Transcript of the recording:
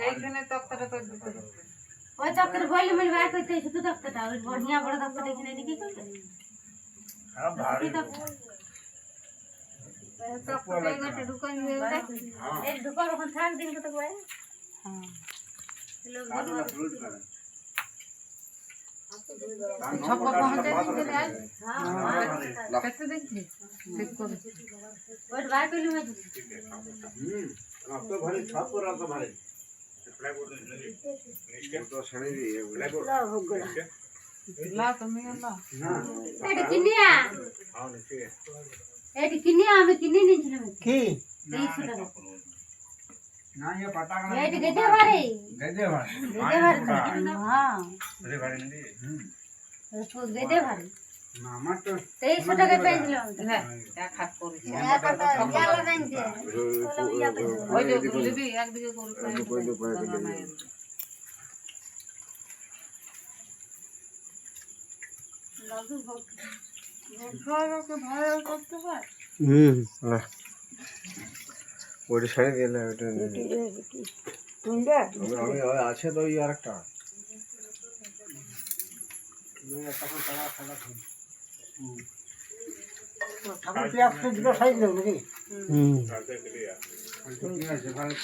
এইখানে তক্তাটা তো দুটো ওই তক্তাটা বইলে মিল বার করতে শুধু তক্তাটা ওই বড়িয়া বড় তক্তাটা এখানে নিয়ে কি করবে হ্যাঁ ভারী তক্তাটা এগোতে ঢুকান দিয়ে এই ঢুকার ওখান থাক দিন কত করে হ্যাঁ লোক কাটুলা ফ্রুট করে ছক্কা পৌঁছে দিতে আজ হ্যাঁ কত দেখছি ঠিক করে ওই বার করলি মে अब तो भारी छाप पर आता भारी फ्लाई बोर्ड निष्के तो शनि दी फ्लाई बोर्ड লাও হোক গলা লা তুমি না हां এটা কিনিয়া हां निष्के এটা কিনিয়া আমি কিনে নিয়েছিলাম কি 300 টাকা ना ये पता का এটা গেদে বারে गदे भारी হ্যাঁ अरे भारी नहीं গেদে বারে ना मत तो 300 টাকা পেয়েছিলাম হ্যাঁ এক হাত করে একটা ইয়ালা দেনছে ওই যে লিবি একদিকে করে লাগু হোক ভোটকে ভালো করতে হয় না ওইটা সারি দিলে ওইটা তুইটা আমি আছে তো এই আরেকটা ঠাকুর পেঁয়াজ তো দুটো সাইজ দেবো নাকি करते के लिए ठीक है भारी